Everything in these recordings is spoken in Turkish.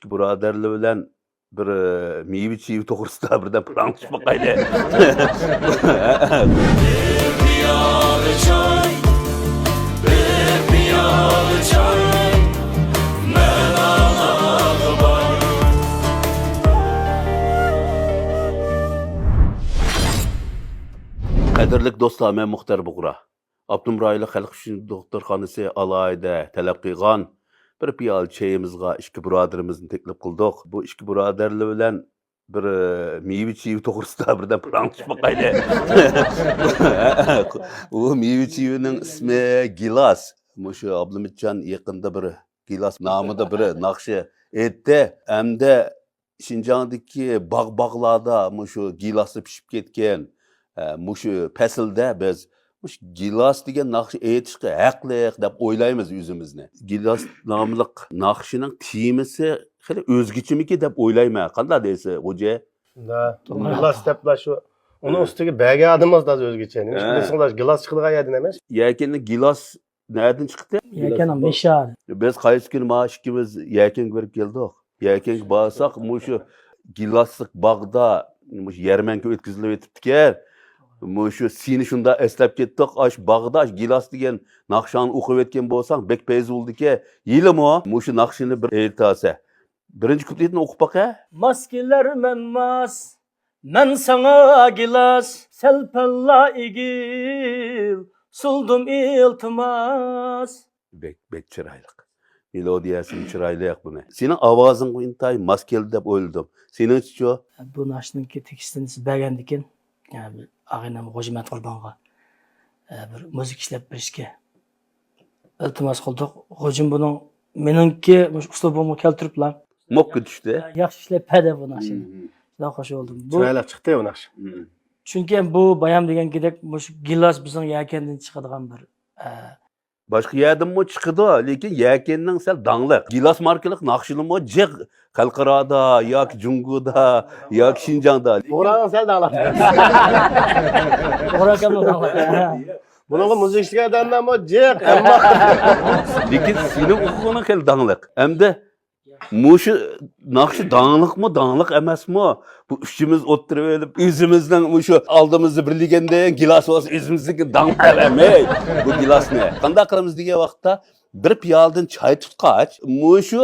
ikki birodarlar bilan bir meyve cheyvi to'g'risida birdan planlashmoqayli. Piyola choy, bir piyola choy, menalag'i boy. Qadrlik do'stlar, men Muxtar Bug'ra. Abdumrayli xalq uchun doktorxonasi alayida talab qilgan bir piyola chayimizga ikki birodarimizni taklif qildik. Bu ikki birodarlar bilan bir meyve cheyvi to'g'risida birdan planlashmoqayli. U meyve cheyvining ismi gilos. Mushu Abdumitjon yaqinda bir gilos nomida bir naqshi aytdi. Hamda Şinjandagi bog'larda mushu gilosni pishib ketgan mushu faslda biz mush gilos degan naqshi aytishga haqliq deb o'ylaymiz o'zimizni. Gilos nomli naqshining temisi xili o'zgachimiki deb o'ylayman. Qanday deysiz, xo'ja? Da, gilas depla şu. Onun üstüge belge adımız da özgeçenin. Mesela gilas çıkılgan yerden emas. Yakenni gilos nereden chiqdi? Yakan meshar. Biz qaysi kuni mana ikkimiz yakan ko'rib keldik. Yakan borsak, mushu giloslik bog'da mush yarmanka o'tkazilib o'tibdi-ku. Mushu seni shunda eslab ketdik. Ash bog'da gilos degan naqshani o'qib o'tgan bo'lsang, bek payz bo'ldi-ku. Yilimi mushu naqshini bir aytasa. Birinchi kupletni o'qib baqa. Maskiler menmas, men sana gilas, selpella igil, suldum iltimas. Bek chiroyli. Melodiyasi chiroyli buni. Sening ovozing intay maskel deb o'yladim. Sening-chi? Bu naqshniki tekstini siz bergandikin, yani ag'inam G'ojimat Qurbonga bir muzik ishlab berishga iltimos qildik. G'ojim buning meningki uslubimga keltiriblar. Mokka tushdi. Yaxshi ishlab berdi bu naqshni. Juda xush bo'ldim. Bu Çıraylap çıktı ya bu nakş. chunki bu bayam degandek mush gilos bizning yakandan chiqadigan bir Boshqa yerdanmi chiqdi, lekin yakenning sal dangliq. Gilos markalik naqshilimi jiq xalqaroda yoki Junguda yoki Şinjanda. Buğra'nın sel dağlar. Orakamdan Bunun müzikçilik adamdan bu cek. Emma. Lekin sening o'qig'ini xil dangliq. Hamda mushu naqshi dangliq emasmi? Bu uchimiz o'tirib olib, o'zimizning mushu oldimizni birliganda gilos bo'lsa, o'zimizniki dangliq emas. Bu gilosni qanday qilamiz degan vaqtda bir piyoladan choy tutqach, mushu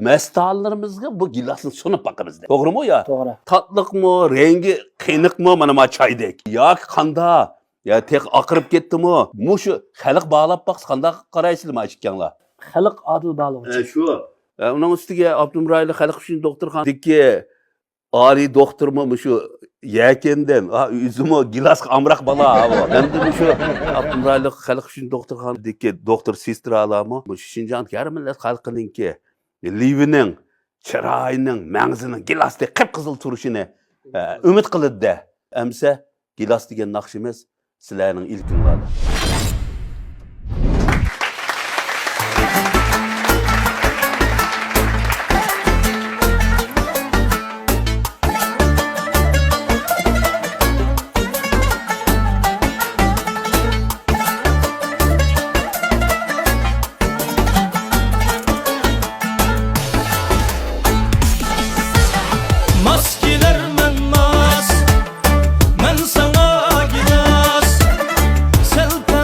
mastalarimizga bu gilosni sunib boqamiz. To'g'rimi yo? To'g'ri. Tatliqmi, rengi qiyniqmi mana bu choydek? Yoki qanday? Ya tek aqirib ketdimi? Mushu xalq bog'lab boqsa qanday qaraysizlar mana ikkanglar? Xalq adil bog'lovchi. Shu. Uning ustiga Abdumrayli xalq uchun doktorxonadagi oliy doktormi shu yakendan, o'zimi gilasga amroq bola. Endi shu Abdumrayli xalq uchun doktorxonadagi doktor sestralarmi shu Şinjan yarim millat xalqininki livining, chiroyining, mangzining gilasdek qip-qizil turishini umid qiladi. Amsa gilas degan naqshimiz sizlarning ilkinglarda. Maskiler menmas, men sana gilas, selpa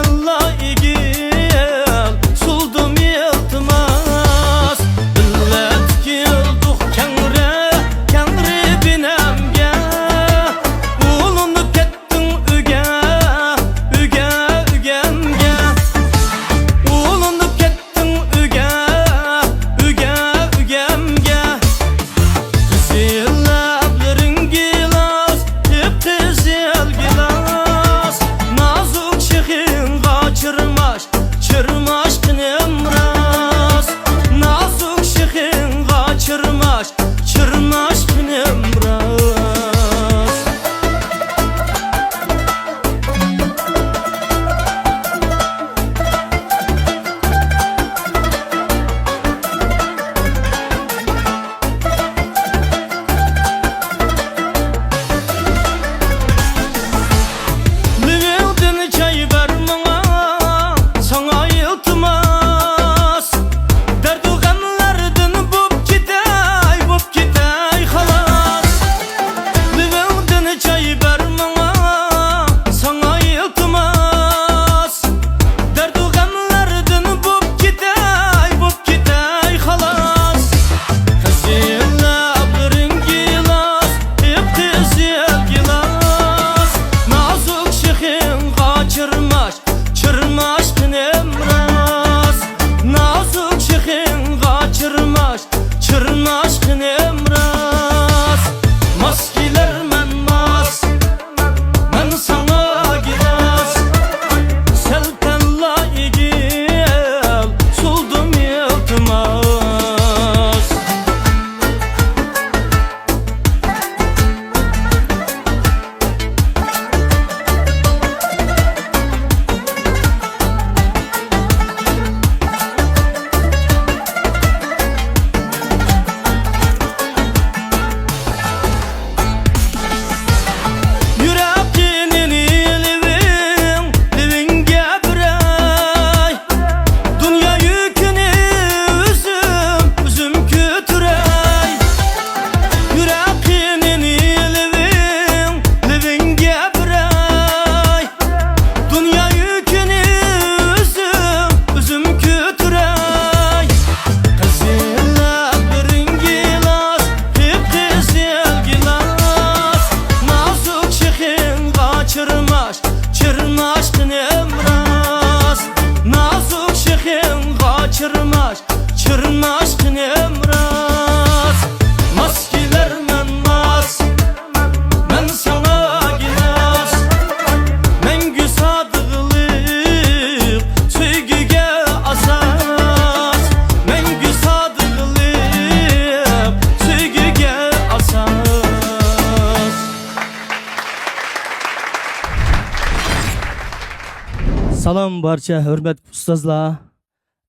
Salam barcha hurmatli ustozlar,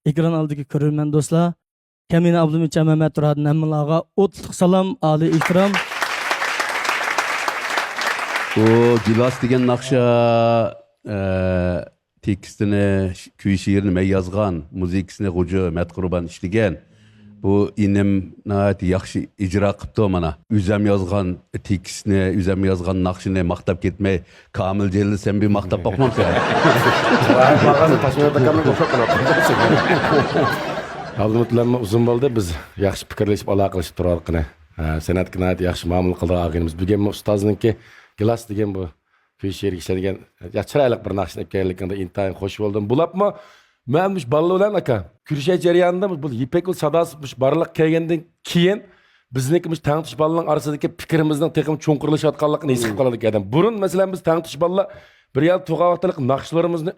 ekran oldidagi ko'rarman do'stlar. Kamina Abdumitjon Mehmet Turadi hammalarga o'tliq salom, oliy ehtirom. Bu gilas degan naqsha tekstini, kuy she'rini men yozgan, muzikasini Xo'ja Matqurban ishlagan. Bu inim nəhayət yaxşı icra qıptı mana. Üzəm yazgan tekstini, üzəm yazgan naqşını maqtab ketmey, Kamil Celil sen bir maqtab baxmamsan. Mağazı taşmaya takamın koşak Abdulmutlanma uzun bo'ldi biz yaxshi fikrlashib aloqalashib turarqina. San'atga nəhayət yaxshi ma'mul qildi ağinimiz. Bugun ustozningki gilas degan bu kuy she'rga ishlagan chiroyli bir naqshni ekanligida intayin xush bo'ldim. Bulapmi? Mənmiş ballı olan aka, kürüşe jarayonida bu Yipek Yol sadosi barliq kelgandan keyin biznikimiş tanıtış ballarning orasidagi fikrimizning teqim cho'nqirlashayotganligini his qilib qoldik adam. Burun masalan biz tanıtış ballar bir yil to'g'a vaqtlik naqshlarimizni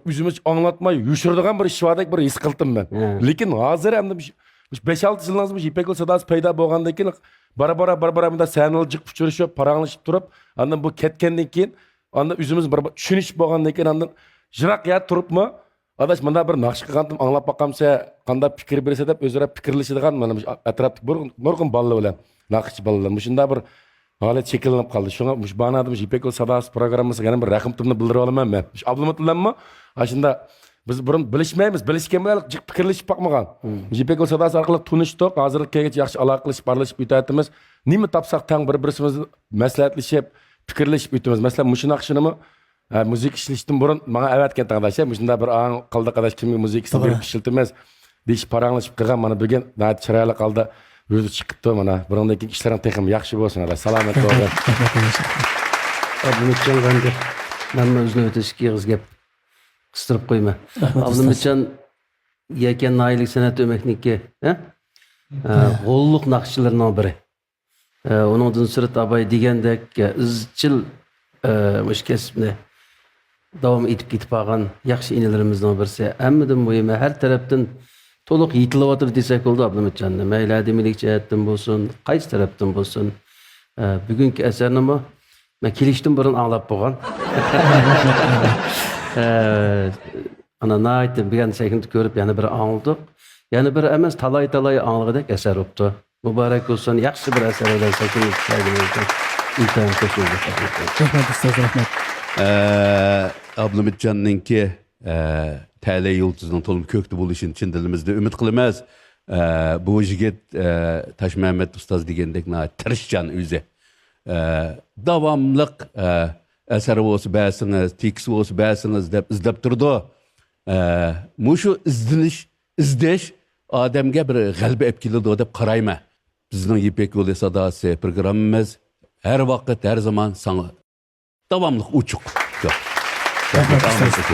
o'zimiz anglatmay yushirdigan bir ish bordek bir his qildim men. Lekin hozir ham 5-6 yildan so'ng Yipek Yol sadosi paydo bo'lgandan keyin bara bunda sahnalar uchrashib, paranglashib turib, andan bu ketgandan keyin andan o'zimiz bir tushunish bo'lgandan keyin andan jiroq ya turibmi? Adaş bunda bir naqsh qilgandim anglab boqamsa, qanday fikr bersa deb o'zaro fikrlashadigan mana atrofda nurg'un balla bilan naqshchi balalar shunda bir holat shakllanib qoldi. Shunga mushbanada Yipek Yol sadosi programmasiga yana bir rahmatimni bildirib olaman men. Abdulmutlanma shunda biz burun bilishmaymiz, bilishgan bilan fikrlashib boqmagan. Yipek Yol sadosi orqali tunishdik, hozirgacha yaxshi aloqa qilib barlashib o'tayapmiz. Nima topsaq tang bir-birimizni maslahatlashib, fikrlashib o'tamiz. Masalan, mush naqshinimi müzik işliştim burun bana evet kent arkadaşlar. Şunda bir an kaldı arkadaş kimge müzik isteyip işletilmez. Diş paranlaşıp kırgan bana bugün daha çırayla kaldı. Yüzü çıktı bana. Burundaki işlerin tekim yakşı olsun. Selamet olsun. Abdulmitjon bende. Ben özüne öteşki yağız gep. Kıstırıp koyma. Abdulmitjon yeken nailik sanat ömekniki. Qo'lliq naqshchilarning biri. Onundan sırt abay degandek izchil mush kasbni davom etib ketib qolgan yaxshi inalarimizdan birisi. Hammadan muhimi har tarafdan to'liq yetilyapti desak bo'ldi Abdulmitjonni. Mayli adamilik jihatdan bo'lsin, qaysi tarafdan bo'lsin. Bugungi asarni men kelishdan burun anglab bo'lgan. Ana naytib degan sekund ko'rib yana bir angladik. Yana bir emas talay anglagidek asar bo'libdi. Muborak bo'lsin, yaxshi bir asar ekan sekin kelganingizda. İntayin koşuldu. Rahmat ustoz, rahmat. Abdulmitjonninki Tale Yıldız'ın tolum köklü buluşun Çin dilimizde ümit kılmaz. Bu yigit Taş Mehmet Ustaz degandek tirishchan o'zi. Davamlıq əsəri olsa bəsiniz, tekst olsa bəsiniz deb izlab turdi. Mushu izdeş odamga bir g'alaba olib keladi deb qarayman. Bizning Yipek Yol sadosi programmamiz her vakit, her zaman sana devamlı uçuk. Rahmat ustoz.